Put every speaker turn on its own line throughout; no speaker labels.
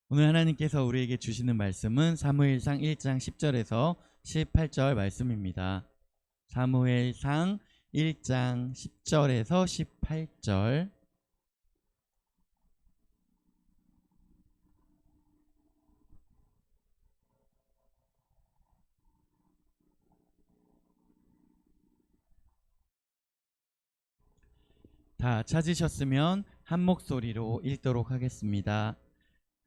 오늘 하나님께서 우리에게 주시는 말씀은 사무엘상 1장 10절에서 18절 말씀입니다. 사무엘상 1장 10절에서 18절. 다 찾으셨으면 한 목소리로 읽도록 하겠습니다.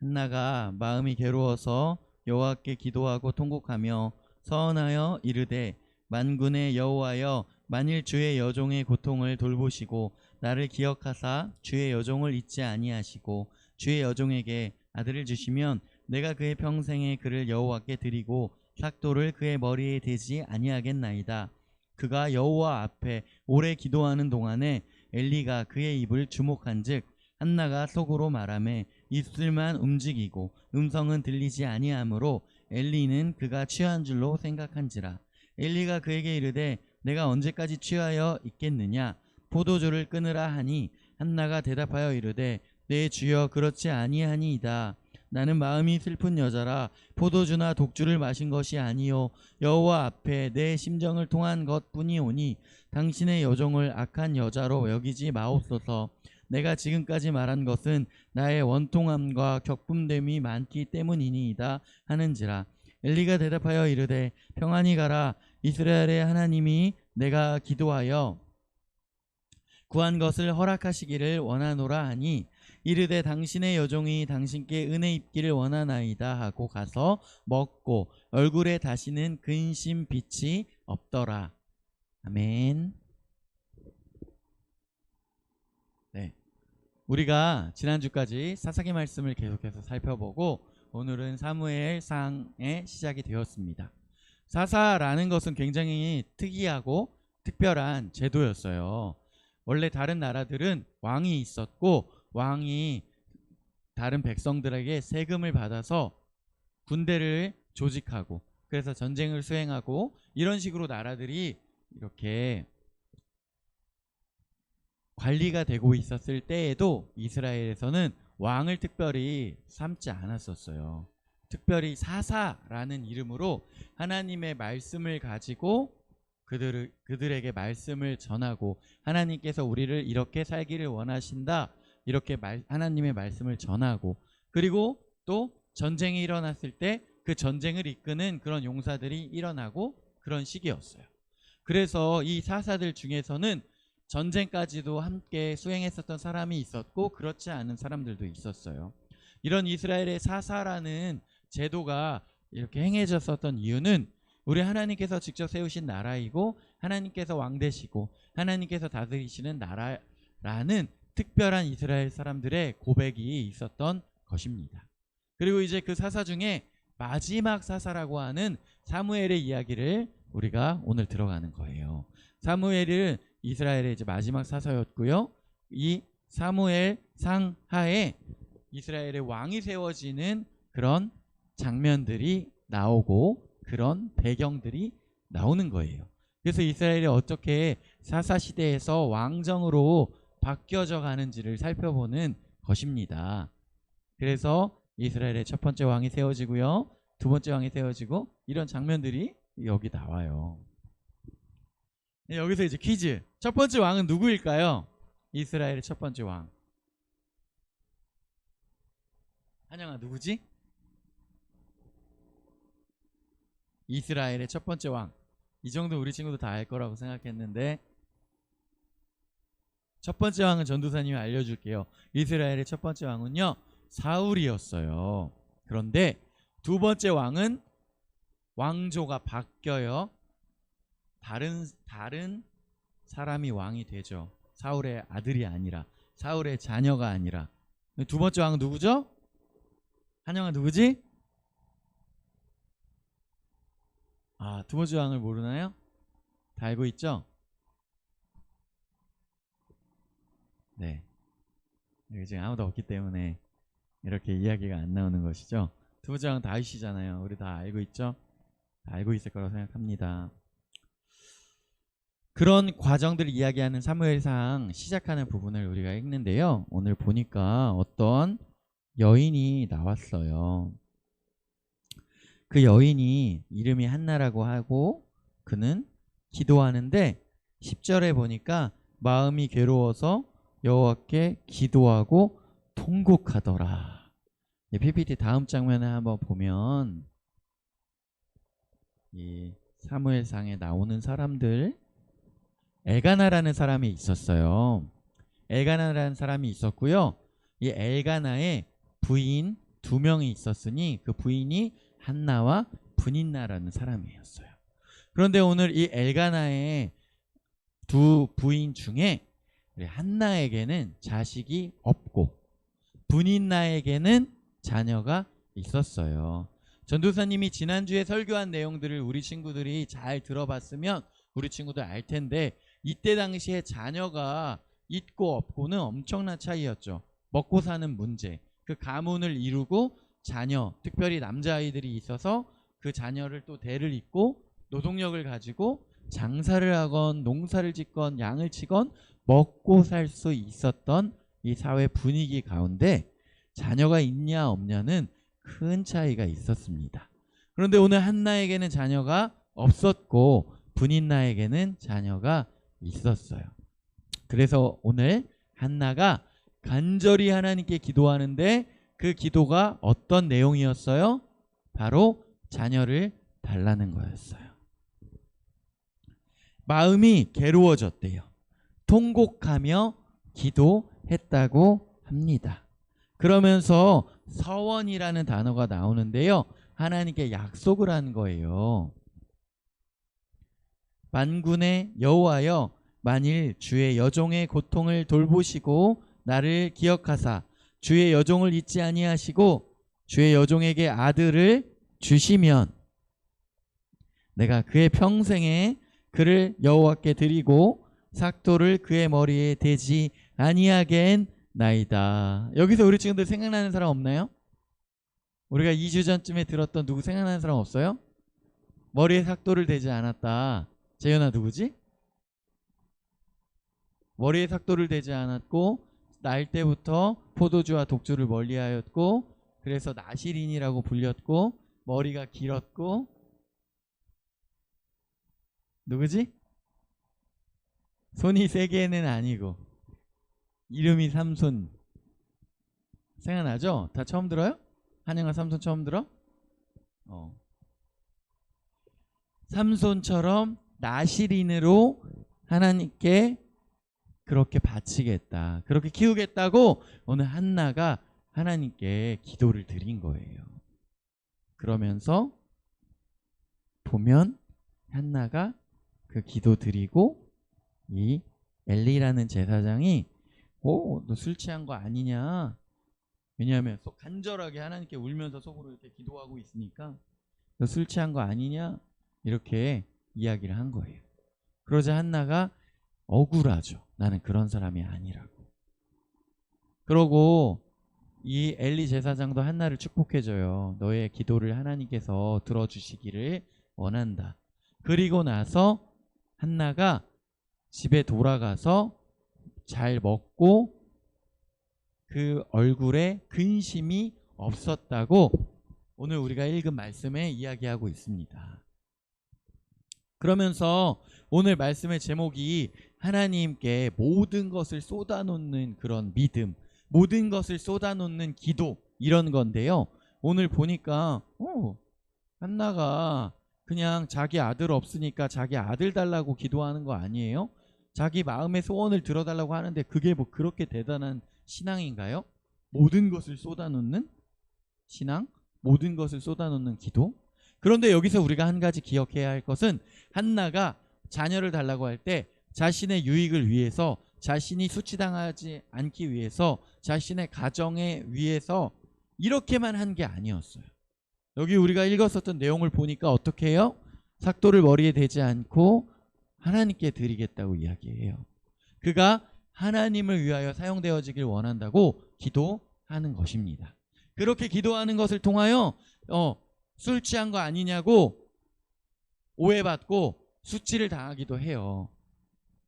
한나가 마음이 괴로워서 여호와께 기도하고 통곡하며 서원하여 이르되, 만군의 여호와여, 만일 주의 여종의 고통을 돌보시고 나를 기억하사 주의 여종을 잊지 아니하시고 주의 여종에게 아들을 주시면 내가 그의 평생에 그를 여호와께 드리고 삭도를 그의 머리에 대지 아니하겠나이다. 그가 여호와 앞에 오래 기도하는 동안에 엘리가 그의 입을 주목한즉 한나가 속으로 말하매 입술만 움직이고 음성은 들리지 아니하므로 엘리는 그가 취한 줄로 생각한지라. 엘리가 그에게 이르되, 내가 언제까지 취하여 있겠느냐? 포도주를 끊으라 하니 한나가 대답하여 이르되, 내 주여, 그렇지 아니하니이다. 나는 마음이 슬픈 여자라 포도주나 독주를 마신 것이 아니요 여호와 앞에 내 심정을 통한 것뿐이오니 당신의 여종을 악한 여자로 여기지 마옵소서. 내가 지금까지 말한 것은 나의 원통함과 격분됨이 많기 때문이니이다 하는지라. 엘리가 대답하여 이르되, 평안히 가라. 이스라엘의 하나님이 내가 기도하여 구한 것을 허락하시기를 원하노라 하니 이르되, 당신의 여종이 당신께 은혜 입기를 원하나이다 하고 가서 먹고 얼굴에 다시는 근심 빛이 없더라. 아멘. 네, 우리가 지난주까지 사사기 말씀을 계속해서 살펴보고 오늘은 사무엘상의 시작이 되었습니다. 사사라는 것은 굉장히 특이하고 특별한 제도였어요. 원래 다른 나라들은 왕이 있었고 왕이 다른 백성들에게 세금을 받아서 군대를 조직하고 그래서 전쟁을 수행하고 이런 식으로 나라들이 이렇게 관리가 되고 있었을 때에도 이스라엘에서는 왕을 특별히 삼지 않았었어요. 특별히 사사라는 이름으로 하나님의 말씀을 가지고 그들에게 말씀을 전하고 하나님께서 우리를 이렇게 살기를 원하신다, 이렇게 하나님의 말씀을 전하고, 그리고 또 전쟁이 일어났을 때 그 전쟁을 이끄는 그런 용사들이 일어나고 그런 시기였어요. 그래서 이 사사들 중에서는 전쟁까지도 함께 수행했었던 사람이 있었고 그렇지 않은 사람들도 있었어요. 이런 이스라엘의 사사라는 제도가 이렇게 행해졌었던 이유는 우리 하나님께서 직접 세우신 나라이고 하나님께서 왕 되시고 하나님께서 다스리시는 나라라는 특별한 이스라엘 사람들의 고백이 있었던 것입니다. 그리고 이제 그 사사 중에 마지막 사사라고 하는 사무엘의 이야기를 우리가 오늘 들어가는 거예요. 사무엘은 이스라엘의 이제 마지막 사사였고요. 이 사무엘 상하에 이스라엘의 왕이 세워지는 그런 장면들이 나오고 그런 배경들이 나오는 거예요. 그래서 이스라엘이 어떻게 사사 시대에서 왕정으로 바뀌어져 가는지를 살펴보는 것입니다. 그래서 이스라엘의 첫 번째 왕이 세워지고요, 두 번째 왕이 세워지고 이런 장면들이 여기 나와요. 여기서 이제 퀴즈. 첫 번째 왕은 누구일까요? 이스라엘의 첫 번째 왕. 한영아, 누구지? 이스라엘의 첫 번째 왕. 이 정도 우리 친구도 다 알 거라고 생각했는데 첫 번째 왕은 전도사님이 알려줄게요. 이스라엘의 첫 번째 왕은요, 사울이었어요. 그런데 두 번째 왕은 왕조가 바뀌어요. 다른 사람이 왕이 되죠. 사울의 아들이 아니라, 사울의 자녀가 아니라. 두 번째 왕은 누구죠? 한영아, 누구지? 두 번째 왕을 모르나요? 다 알고 있죠? 네, 여기 지금 아무도 없기 때문에 이렇게 이야기가 안 나오는 것이죠. 두 번째 왕은 다윗이잖아요. 우리 다 알고 있죠? 다 알고 있을 거라고 생각합니다. 그런 과정들을 이야기하는 사무엘상 시작하는 부분을 우리가 읽는데요. 오늘 보니까 어떤 여인이 나왔어요. 그 여인이 이름이 한나라고 하고 그는 기도하는데 10절에 보니까 마음이 괴로워서 여호와께 기도하고 통곡하더라. PPT 다음 장면에 한번 보면 이 사무엘상에 나오는 사람들, 엘가나라는 사람이 있었어요. 엘가나라는 사람이 있었고요. 이 엘가나의 부인 2명이 있었으니 그 부인이 한나와 브닌나라는 사람이었어요. 그런데 오늘 이 엘가나의 2 부인 중에 한나에게는 자식이 없고 브닌나에게는 자녀가 있었어요. 전도사님이 지난주에 설교한 내용들을 우리 친구들이 잘 들어봤으면 우리 친구들 알 텐데 이때 당시에 자녀가 있고 없고는 엄청난 차이였죠. 먹고 사는 문제, 그 가문을 이루고 자녀, 특별히 남자아이들이 있어서 그 자녀를 또 대를 잇고 노동력을 가지고 장사를 하건 농사를 짓건 양을 치건 먹고 살 수 있었던 이 사회 분위기 가운데 자녀가 있냐 없냐는 큰 차이가 있었습니다. 그런데 오늘 한나에게는 자녀가 없었고 브닌나에게는 자녀가 있었어요. 그래서 오늘 한나가 간절히 하나님께 기도하는데 그 기도가 어떤 내용이었어요? 바로 자녀를 달라는 거였어요. 마음이 괴로워졌대요. 통곡하며 기도했다고 합니다. 그러면서 서원이라는 단어가 나오는데요. 하나님께 약속을 한 거예요. 만군의 여호와여, 만일 주의 여종의 고통을 돌보시고 나를 기억하사 주의 여종을 잊지 아니하시고 주의 여종에게 아들을 주시면 내가 그의 평생에 그를 여호와께 드리고 삭도를 그의 머리에 대지 아니하겠나이다. 여기서 우리 친구들 생각나는 사람 없나요? 우리가 2주 전쯤에 들었던 누구 생각나는 사람 없어요? 머리에 삭도를 대지 않았다. 재현아 누구지? 머리에 삭도를 대지 않았고 날 때부터 포도주와 독주를 멀리하였고 그래서 나시린이라고 불렸고 머리가 길었고 누구지? 손이 3개는 아니고 이름이 삼손. 생각나죠? 다 처음 들어요? 한영아 삼손 처음 들어? 삼손처럼 나시린으로 하나님께 그렇게 바치겠다, 그렇게 키우겠다고 오늘 한나가 하나님께 기도를 드린 거예요. 그러면서 보면 한나가 그 기도 드리고 이 엘리라는 제사장이 너 술 취한 거 아니냐, 왜냐하면 간절하게 하나님께 울면서 속으로 이렇게 기도하고 있으니까 너 술 취한 거 아니냐 이렇게 이야기를 한 거예요. 그러자 한나가 억울하죠. 나는 그런 사람이 아니라고. 그러고 이 엘리 제사장도 한나를 축복해줘요. 너의 기도를 하나님께서 들어주시기를 원한다. 그리고 나서 한나가 집에 돌아가서 잘 먹고 그 얼굴에 근심이 없었다고 오늘 우리가 읽은 말씀에 이야기하고 있습니다. 그러면서 오늘 말씀의 제목이 하나님께 모든 것을 쏟아놓는 그런 믿음, 모든 것을 쏟아놓는 기도, 이런 건데요. 오늘 보니까 한나가 그냥 자기 아들 없으니까 자기 아들 달라고 기도하는 거 아니에요? 자기 마음의 소원을 들어달라고 하는데 그게 뭐 그렇게 대단한 신앙인가요? 모든 것을 쏟아놓는 신앙? 모든 것을 쏟아놓는 기도? 그런데 여기서 우리가 한 가지 기억해야 할 것은 한나가 자녀를 달라고 할 때 자신의 유익을 위해서, 자신이 수치당하지 않기 위해서, 자신의 가정에 위해서 이렇게만 한 게 아니었어요. 여기 우리가 읽었었던 내용을 보니까 어떻게 해요? 삭도를 머리에 대지 않고 하나님께 드리겠다고 이야기해요. 그가 하나님을 위하여 사용되어지길 원한다고 기도하는 것입니다. 그렇게 기도하는 것을 통하여 술 취한 거 아니냐고 오해받고 수치를 당하기도 해요.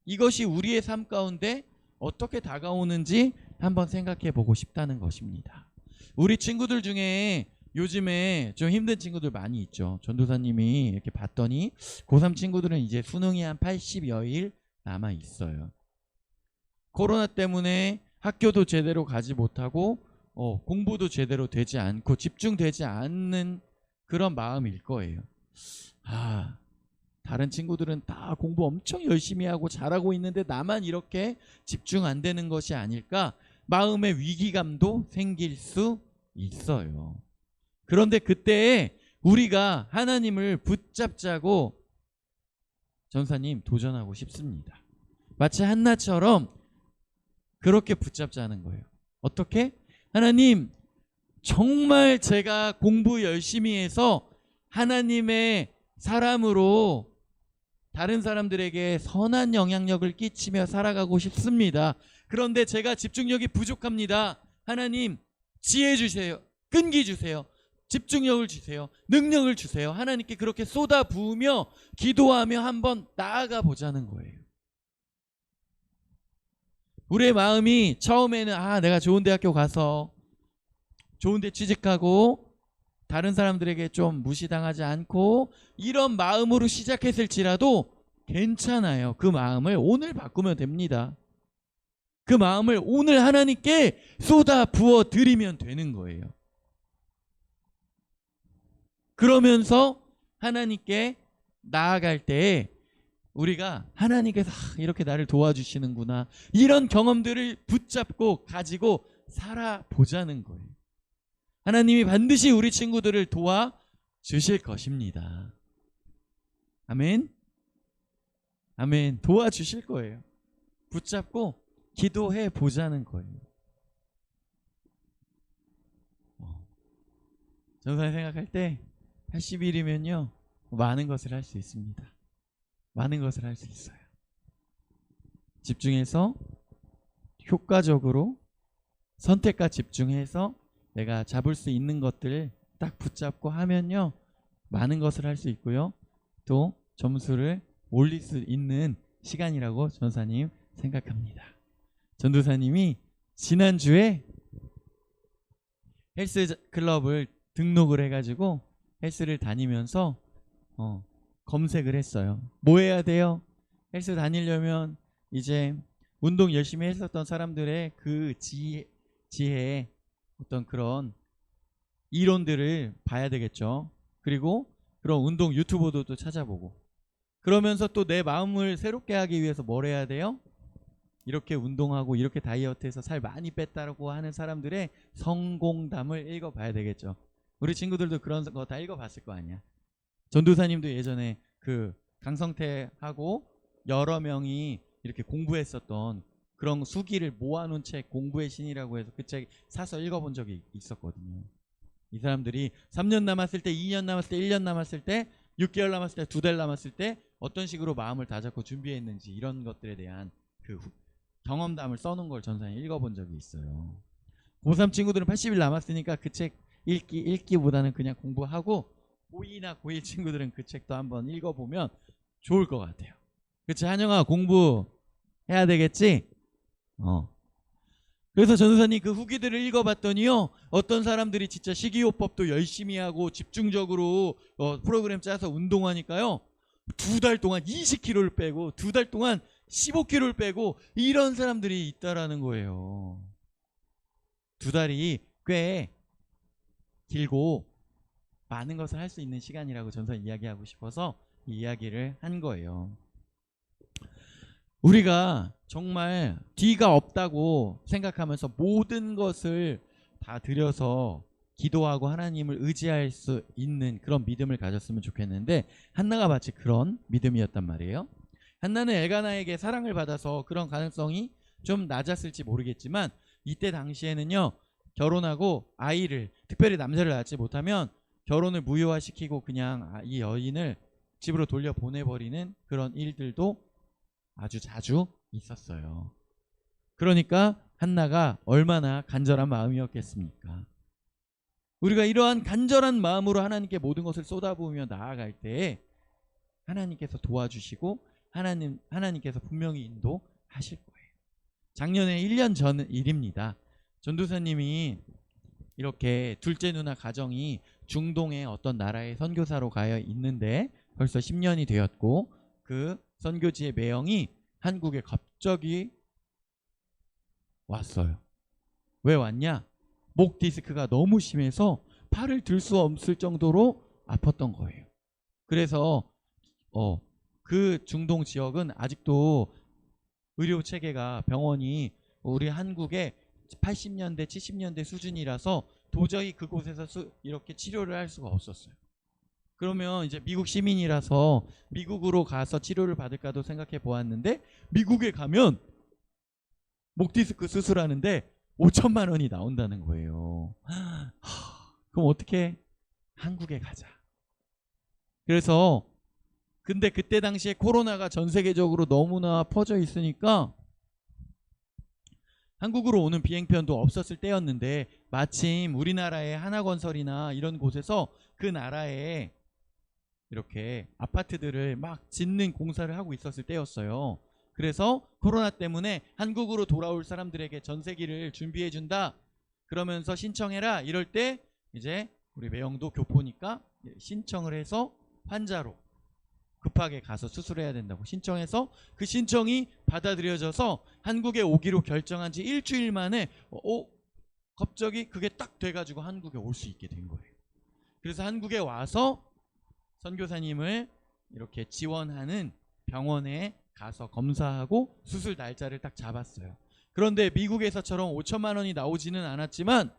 이것이 우리의 삶 가운데 어떻게 다가오는지 한번 생각해 보고 싶다는 것입니다. 우리 친구들 중에 요즘에 좀 힘든 친구들 많이 있죠. 전도사님이 이렇게 봤더니 고3 친구들은 이제 수능이 한 80여일 남아 있어요. 코로나 때문에 학교도 제대로 가지 못하고 공부도 제대로 되지 않고 집중되지 않는 그런 마음일 거예요. 다른 친구들은 다 공부 엄청 열심히 하고 잘하고 있는데 나만 이렇게 집중 안 되는 것이 아닐까? 마음의 위기감도 생길 수 있어요. 그런데 그때에 우리가 하나님을 붙잡자고 전사님 도전하고 싶습니다. 마치 한나처럼 그렇게 붙잡자는 거예요. 어떻게? 하나님, 정말 제가 공부 열심히 해서 하나님의 사람으로 다른 사람들에게 선한 영향력을 끼치며 살아가고 싶습니다. 그런데 제가 집중력이 부족합니다. 하나님, 지혜 주세요. 끈기 주세요. 집중력을 주세요. 능력을 주세요. 하나님께 그렇게 쏟아 부으며 기도하며 한번 나아가 보자는 거예요. 우리의 마음이 처음에는 내가 좋은 대학교 가서 좋은 데 취직하고 다른 사람들에게 좀 무시당하지 않고 이런 마음으로 시작했을지라도 괜찮아요. 그 마음을 오늘 바꾸면 됩니다. 그 마음을 오늘 하나님께 쏟아 부어 드리면 되는 거예요. 그러면서 하나님께 나아갈 때 우리가 하나님께서 이렇게 나를 도와주시는구나, 이런 경험들을 붙잡고 가지고 살아보자는 거예요. 하나님이 반드시 우리 친구들을 도와주실 것입니다. 아멘. 아멘. 도와주실 거예요. 붙잡고 기도해 보자는 거예요. 전사님 생각할 때 80일이면요 많은 것을 할 수 있습니다. 많은 것을 할 수 있어요. 집중해서 효과적으로 선택과 집중해서 내가 잡을 수 있는 것들을 딱 붙잡고 하면요 많은 것을 할 수 있고요, 또 점수를 올릴 수 있는 시간이라고 전사님 생각합니다. 전도사님이 지난주에 헬스클럽을 등록을 해가지고 헬스를 다니면서 검색을 했어요. 뭐 해야 돼요? 헬스 다니려면 이제 운동 열심히 했었던 사람들의 그 지혜의 어떤 그런 이론들을 봐야 되겠죠. 그리고 그런 운동 유튜버도 또 찾아보고, 그러면서 또 내 마음을 새롭게 하기 위해서 뭘 해야 돼요? 이렇게 운동하고 이렇게 다이어트해서 살 많이 뺐다고 하는 사람들의 성공담을 읽어봐야 되겠죠. 우리 친구들도 그런 거 다 읽어봤을 거 아니야. 전도사님도 예전에 그 강성태하고 여러 명이 이렇게 공부했었던 그런 수기를 모아놓은 책, 공부의 신이라고 해서 그 책 사서 읽어본 적이 있었거든요. 이 사람들이 3년 남았을 때, 2년 남았을 때, 1년 남았을 때, 6개월 남았을 때, 2달 남았을 때 어떤 식으로 마음을 다잡고 준비했는지 이런 것들에 대한 그 경험담을 써놓은 걸 전사님 읽어본 적이 있어요. 고3 친구들은 80일 남았으니까 그 책 읽기보다는 그냥 공부하고, 고2나 고1 친구들은 그 책도 한번 읽어보면 좋을 것 같아요. 그치, 한영아, 공부해야 되겠지? 그래서 전도사님 그 후기들을 읽어봤더니요, 어떤 사람들이 진짜 식이요법도 열심히 하고 집중적으로 프로그램 짜서 운동하니까요 2달 동안 20kg를 빼고 2달 동안 15kg를 빼고 이런 사람들이 있다라는 거예요. 2달이 꽤 길고 많은 것을 할 수 있는 시간이라고 전선 이야기하고 싶어서 이 이야기를 한 거예요. 우리가 정말 뒤가 없다고 생각하면서 모든 것을 다 들여서 기도하고 하나님을 의지할 수 있는 그런 믿음을 가졌으면 좋겠는데, 한나가 마치 그런 믿음이었단 말이에요. 한나는 엘가나에게 사랑을 받아서 그런 가능성이 좀 낮았을지 모르겠지만, 이때 당시에는요 결혼하고 아이를, 특별히 남자를 낳지 못하면 결혼을 무효화시키고 그냥 이 여인을 집으로 돌려보내버리는 그런 일들도 아주 자주 있었어요. 그러니까 한나가 얼마나 간절한 마음이었겠습니까? 우리가 이러한 간절한 마음으로 하나님께 모든 것을 쏟아부으며 나아갈 때 하나님께서 도와주시고 하나님께서 분명히 인도하실 거예요. 작년에 1년 전 일입니다. 전도사님이 이렇게 둘째 누나 가정이 중동의 어떤 나라의 선교사로 가여 있는데 벌써 10년이 되었고 그 선교지의 매형이 한국에 갑자기 왔어요. 왜 왔냐? 목 디스크가 너무 심해서 팔을 들 수 없을 정도로 아팠던 거예요. 그래서 그 중동 지역은 아직도 의료 체계가 병원이 우리 한국의 80년대 70년대 수준이라서 도저히 그곳에서 이렇게 치료를 할 수가 없었어요. 그러면 이제 미국 시민이라서 미국으로 가서 치료를 받을까도 생각해 보았는데 미국에 가면 목 디스크 수술하는데 5천만 원이 나온다는 거예요. 그럼 어떻게? 한국에 가자. 그래서 근데 그때 당시에 코로나가 전 세계적으로 너무나 퍼져 있으니까 한국으로 오는 비행편도 없었을 때였는데 마침 우리나라의 하나건설이나 이런 곳에서 그 나라에 이렇게 아파트들을 막 짓는 공사를 하고 있었을 때였어요. 그래서 코로나 때문에 한국으로 돌아올 사람들에게 전세기를 준비해 준다 그러면서 신청해라 이럴 때 이제 우리 매형도 교포니까 신청을 해서 환자로 급하게 가서 수술해야 된다고 신청해서 그 신청이 받아들여져서 한국에 오기로 결정한 지 일주일 만에 갑자기 그게 딱 돼가지고 한국에 올 수 있게 된 거예요. 그래서 한국에 와서 선교사님을 이렇게 지원하는 병원에 가서 검사하고 수술 날짜를 딱 잡았어요. 그런데 미국에서처럼 5천만 원이 나오지는 않았지만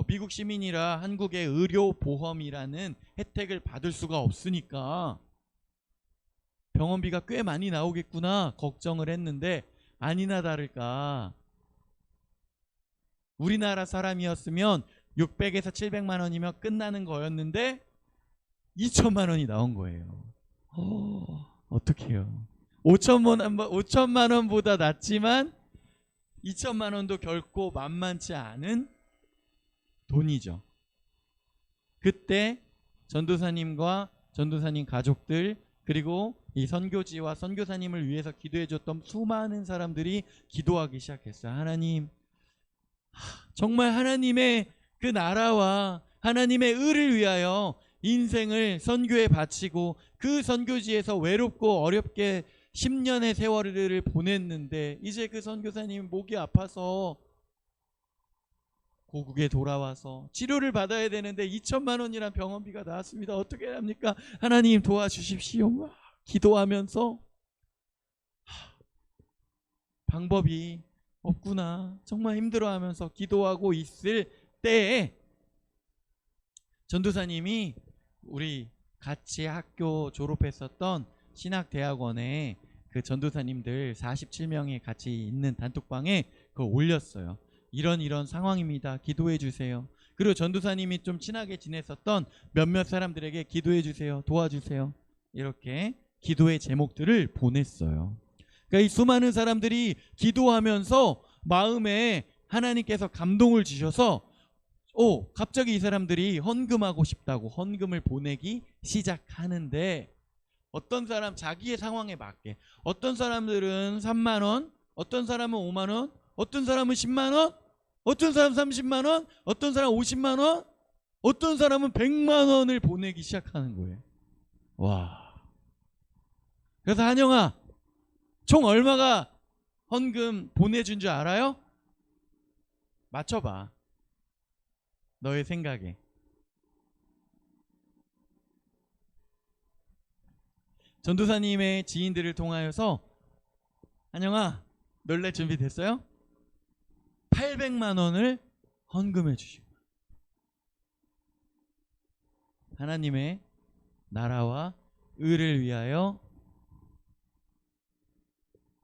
미국 시민이라 한국의 의료보험이라는 혜택을 받을 수가 없으니까 병원비가 꽤 많이 나오겠구나 걱정을 했는데 아니나 다를까 우리나라 사람이었으면 600에서 700만 원이면 끝나는 거였는데 2천만 원이 나온 거예요. 어떡해요. 5천만 원보다 낫지만 2천만 원도 결코 만만치 않은 돈이죠. 그때 전도사님과 전도사님 가족들 그리고 이 선교지와 선교사님을 위해서 기도해줬던 수많은 사람들이 기도하기 시작했어요. 하나님, 정말 하나님의 그 나라와 하나님의 의를 위하여 인생을 선교에 바치고 그 선교지에서 외롭고 어렵게 10년의 세월을 보냈는데 이제 그 선교사님 목이 아파서 고국에 돌아와서 치료를 받아야 되는데 2천만 원이란 병원비가 나왔습니다. 어떻게 합니까? 하나님 도와주십시오. 기도하면서 방법이 없구나 정말 힘들어하면서 기도하고 있을 때에 전도사님이 우리 같이 학교 졸업했었던 신학대학원에 그 전도사님들 47명이 같이 있는 단톡방에 그걸 올렸어요. 이런 상황입니다. 기도해 주세요. 그리고 전도사님이 좀 친하게 지냈었던 몇몇 사람들에게 기도해 주세요. 도와주세요. 이렇게 기도의 제목들을 보냈어요. 그러니까 이 수많은 사람들이 기도하면서 마음에 하나님께서 감동을 주셔서 갑자기 이 사람들이 헌금하고 싶다고 헌금을 보내기 시작하는데 어떤 사람 자기의 상황에 맞게 어떤 사람들은 3만 원, 어떤 사람은 5만 원, 어떤 사람은 10만 원, 어떤 사람 30만 원, 어떤 사람 50만 원, 어떤 사람은 100만 원을 보내기 시작하는 거예요. 와. 그래서 한영아, 총 얼마가 헌금 보내준 줄 알아요? 맞춰봐. 너의 생각에. 전도사님의 지인들을 통하여서 한영아, 놀랄 준비 됐어요? 800만 원을 헌금해 주시고 하나님의 나라와 의를 위하여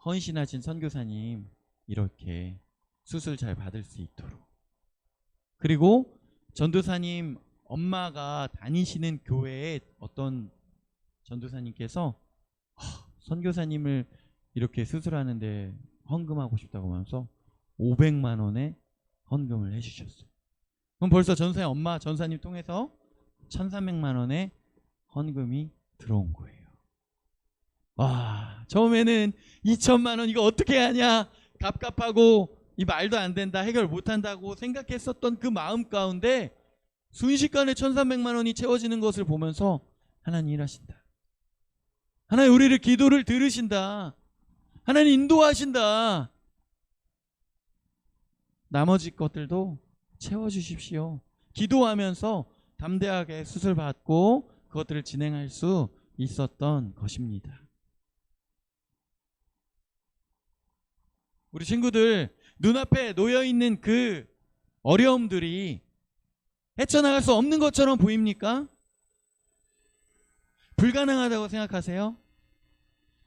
헌신하신 선교사님 이렇게 수술 잘 받을 수 있도록 그리고 전도사님 엄마가 다니시는 교회에 어떤 전도사님께서 선교사님을 이렇게 수술하는데 헌금하고 싶다고 하면서 500만 원의 헌금을 해주셨어요. 그럼 벌써 전도사님 엄마 전사님 통해서 1,300만 원의 헌금이 들어온 거예요. 와, 처음에는 2천만 원 이거 어떻게 하냐 갑갑하고 이 말도 안 된다, 해결 못 한다고 생각했었던 그 마음 가운데 순식간에 1,300만 원이 채워지는 것을 보면서 하나님 일하신다. 하나님 우리를 기도를 들으신다. 하나님 인도하신다. 나머지 것들도 채워주십시오. 기도하면서 담대하게 수술 받고 그것들을 진행할 수 있었던 것입니다. 우리 친구들 눈앞에 놓여있는 그 어려움들이 헤쳐나갈 수 없는 것처럼 보입니까? 불가능하다고 생각하세요?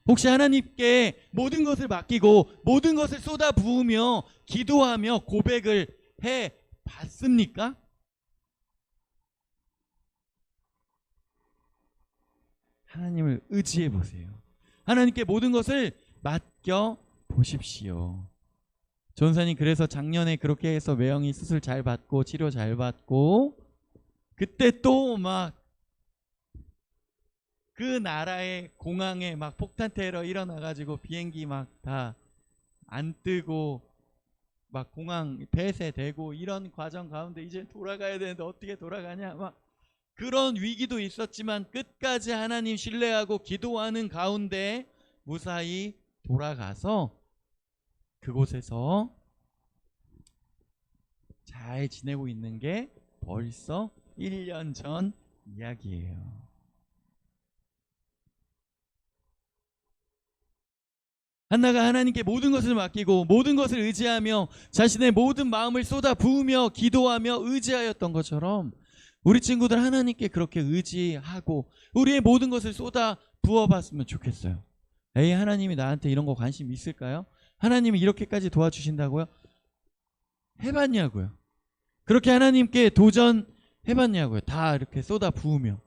혹시 하나님께 모든 것을 맡기고 모든 것을 쏟아 부으며 기도하며 고백을 해 봤습니까? 하나님을 의지해 보세요. 하나님께 모든 것을 맡겨 보십시오. 전사님 그래서 작년에 그렇게 해서 매형이 수술 잘 받고 치료 잘 받고 그때 또 막 그 나라의 공항에 막 폭탄 테러 일어나가지고 비행기 막 다 안 뜨고 막 공항 폐쇄되고 이런 과정 가운데 이제 돌아가야 되는데 어떻게 돌아가냐 막 그런 위기도 있었지만 끝까지 하나님 신뢰하고 기도하는 가운데 무사히 돌아가서 그곳에서 잘 지내고 있는 게 벌써 1년 전 이야기예요. 한나가 하나님께 모든 것을 맡기고 모든 것을 의지하며 자신의 모든 마음을 쏟아 부으며 기도하며 의지하였던 것처럼 우리 친구들 하나님께 그렇게 의지하고 우리의 모든 것을 쏟아 부어봤으면 좋겠어요. 에이, 하나님이 나한테 이런 거 관심 있을까요? 하나님이 이렇게까지 도와주신다고요? 해봤냐고요? 그렇게 하나님께 도전해봤냐고요? 다 이렇게 쏟아 부으며.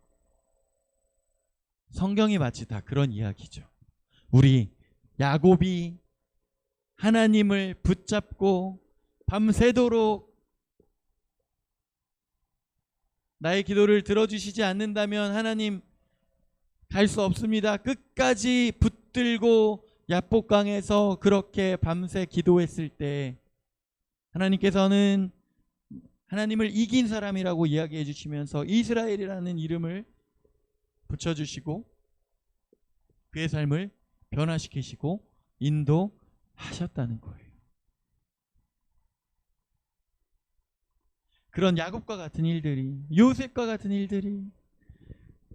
성경이 마치 다 그런 이야기죠. 우리 야곱이 하나님을 붙잡고 밤새도록 나의 기도를 들어주시지 않는다면 하나님 갈 수 없습니다. 끝까지 붙들고 야복강에서 그렇게 밤새 기도했을 때 하나님께서는 하나님을 이긴 사람이라고 이야기해 주시면서 이스라엘이라는 이름을 붙여주시고 그의 삶을 변화시키시고 인도하셨다는 거예요. 그런 야곱과 같은 일들이, 요셉과 같은 일들이,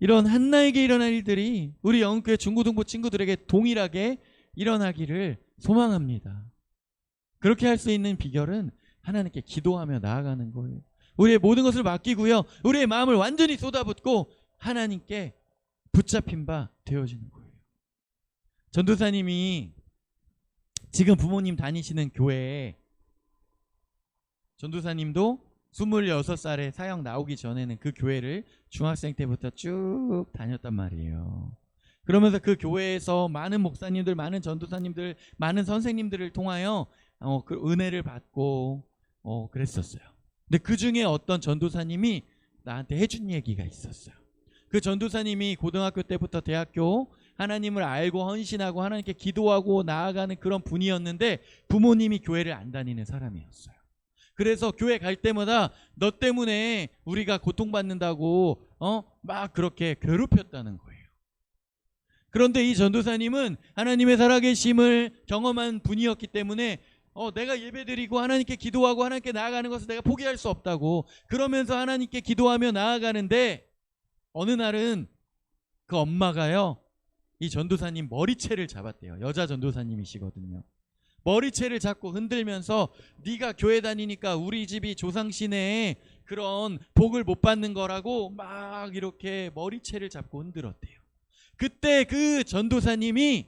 이런 한나에게 일어날 일들이 우리 영흥교회 중고등부 친구들에게 동일하게 일어나기를 소망합니다. 그렇게 할 수 있는 비결은 하나님께 기도하며 나아가는 거예요. 우리의 모든 것을 맡기고요, 우리의 마음을 완전히 쏟아붓고 하나님께 붙잡힌 바 되어지는 거예요. 전도사님이 지금 부모님 다니시는 교회에 전도사님도 26살에 사역 나오기 전에는 그 교회를 중학생 때부터 쭉 다녔단 말이에요. 그러면서 그 교회에서 많은 목사님들, 많은 전도사님들, 많은 선생님들을 통하여 그 은혜를 받고 그랬었어요. 근데 그 중에 어떤 전도사님이 나한테 해준 얘기가 있었어요. 그 전도사님이 고등학교 때부터 대학교 하나님을 알고 헌신하고 하나님께 기도하고 나아가는 그런 분이었는데 부모님이 교회를 안 다니는 사람이었어요. 그래서 교회 갈 때마다 너 때문에 우리가 고통받는다고 막 그렇게 괴롭혔다는 거예요. 그런데 이 전도사님은 하나님의 살아계심을 경험한 분이었기 때문에 내가 예배드리고 하나님께 기도하고 하나님께 나아가는 것을 내가 포기할 수 없다고 그러면서 하나님께 기도하며 나아가는데 어느 날은 그 엄마가요 이 전도사님 머리채를 잡았대요. 여자 전도사님이시거든요. 머리채를 잡고 흔들면서 네가 교회 다니니까 우리 집이 조상신의 그런 복을 못 받는 거라고 막 이렇게 머리채를 잡고 흔들었대요. 그때 그 전도사님이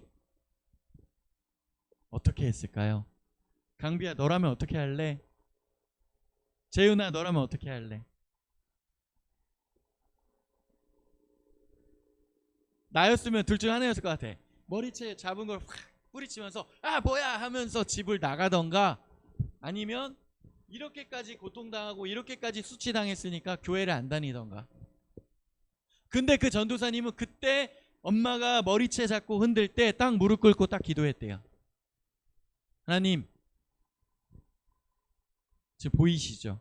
어떻게 했을까요? 강비야 너라면 어떻게 할래? 재윤아 너라면 어떻게 할래? 나였으면 둘 중 하나였을 것 같아. 머리채 잡은 걸 확 뿌리치면서 아 뭐야 하면서 집을 나가던가 아니면 이렇게까지 고통당하고 이렇게까지 수치당했으니까 교회를 안 다니던가. 근데 그 전도사님은 그때 엄마가 머리채 잡고 흔들 때 딱 무릎 꿇고 딱 기도했대요. 하나님 지금 보이시죠?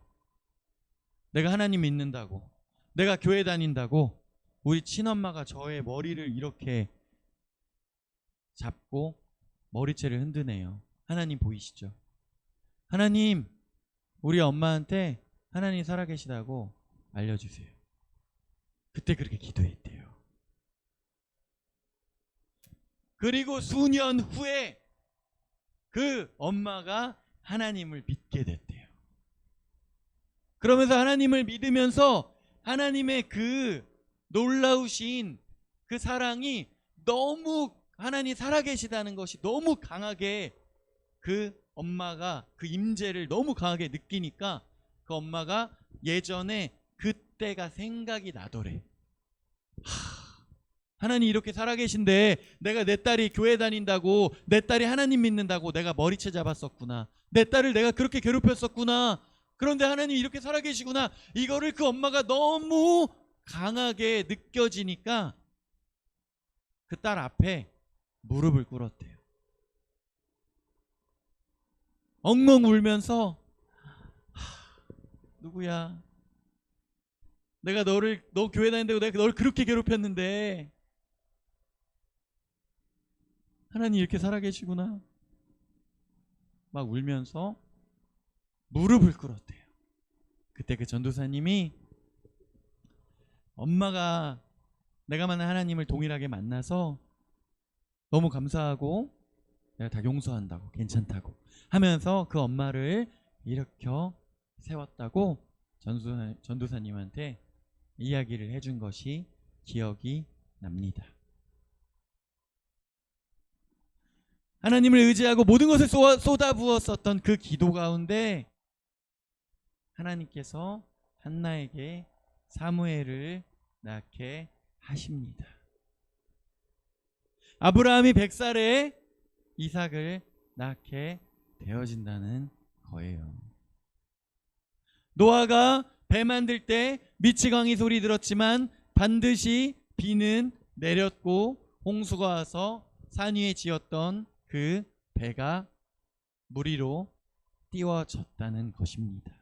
내가 하나님 믿는다고, 내가 교회 다닌다고 우리 친엄마가 저의 머리를 이렇게 잡고 머리채를 흔드네요. 하나님 보이시죠? 하나님, 우리 엄마한테 하나님 살아계시다고 알려주세요. 그때 그렇게 기도했대요. 그리고 수년 후에 그 엄마가 하나님을 믿게 됐대요. 그러면서 하나님을 믿으면서 하나님의 그 놀라우신 그 사랑이 너무, 하나님 살아계시다는 것이 너무 강하게, 그 엄마가 그 임재를 너무 강하게 느끼니까 그 엄마가 예전에 그때가 생각이 나더래. 하나님 이렇게 살아계신데 내가 내 딸이 교회 다닌다고, 내 딸이 하나님 믿는다고 내가 머리채 잡았었구나. 내 딸을 내가 그렇게 괴롭혔었구나. 그런데 하나님 이렇게 살아계시구나. 이거를 그 엄마가 너무 강하게 느껴지니까 그 딸 앞에 무릎을 꿇었대요. 엉엉 울면서, 누구야? 내가 너 교회 다닌다고 내가 너를 그렇게 괴롭혔는데 하나님 이렇게 살아계시구나. 막 울면서 무릎을 꿇었대요. 그때 그 전도사님이, 엄마가 내가 만난 하나님을 동일하게 만나서 너무 감사하고 내가 다 용서한다고, 괜찮다고 하면서 그 엄마를 일으켜 세웠다고 전도사님한테 이야기를 해준 것이 기억이 납니다. 하나님을 의지하고 모든 것을 쏟아부었었던 그 기도 가운데 하나님께서 한나에게 사무엘을 낳게 하십니다. 아브라함이 100살에 이삭을 낳게 되어진다는 거예요. 노아가 배 만들 때 미치광이 소리 들었지만 반드시 비는 내렸고 홍수가 와서 산 위에 지었던 그 배가 물 위로 띄워졌다는 것입니다.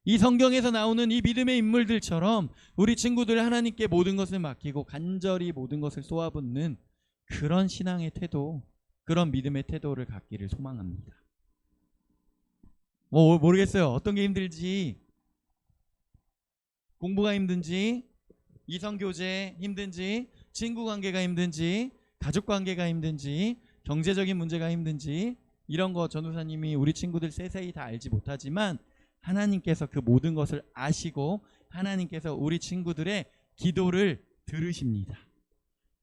이 성경에서 나오는 이 믿음의 인물들처럼 우리 친구들 하나님께 모든 것을 맡기고 간절히 모든 것을 쏘아붓는 그런 신앙의 태도, 그런 믿음의 태도를 갖기를 소망합니다. 모르겠어요. 어떤 게 힘들지, 공부가 힘든지, 이성교제 힘든지, 친구관계가 힘든지, 가족관계가 힘든지, 경제적인 문제가 힘든지, 이런 거 전도사님이 우리 친구들 세세히 다 알지 못하지만 하나님께서 그 모든 것을 아시고 하나님께서 우리 친구들의 기도를 들으십니다.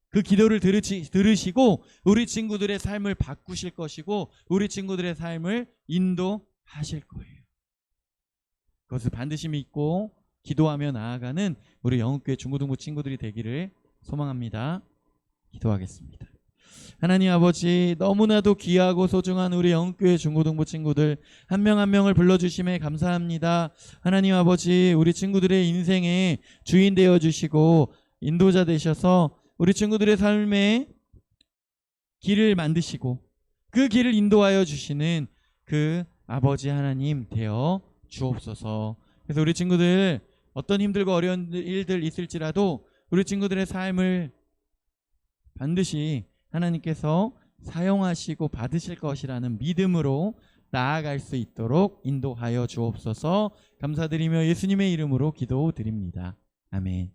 그 기도를 들으시고 우리 친구들의 삶을 바꾸실 것이고 우리 친구들의 삶을 인도하실 거예요. 그것을 반드시 믿고 기도하며 나아가는 우리 영흥교회 중고등부 친구들이 되기를 소망합니다. 기도하겠습니다. 하나님 아버지, 너무나도 귀하고 소중한 우리 영흥교회 중고등부 친구들 한 명 한 명을 불러주심에 감사합니다. 하나님 아버지, 우리 친구들의 인생의 주인 되어주시고 인도자 되셔서 우리 친구들의 삶에 길을 만드시고 그 길을 인도하여 주시는 그 아버지 하나님 되어 주옵소서. 그래서 우리 친구들 어떤 힘들고 어려운 일들 있을지라도 우리 친구들의 삶을 반드시 하나님께서 사용하시고 받으실 것이라는 믿음으로 나아갈 수 있도록 인도하여 주옵소서. 감사드리며 예수님의 이름으로 기도드립니다. 아멘.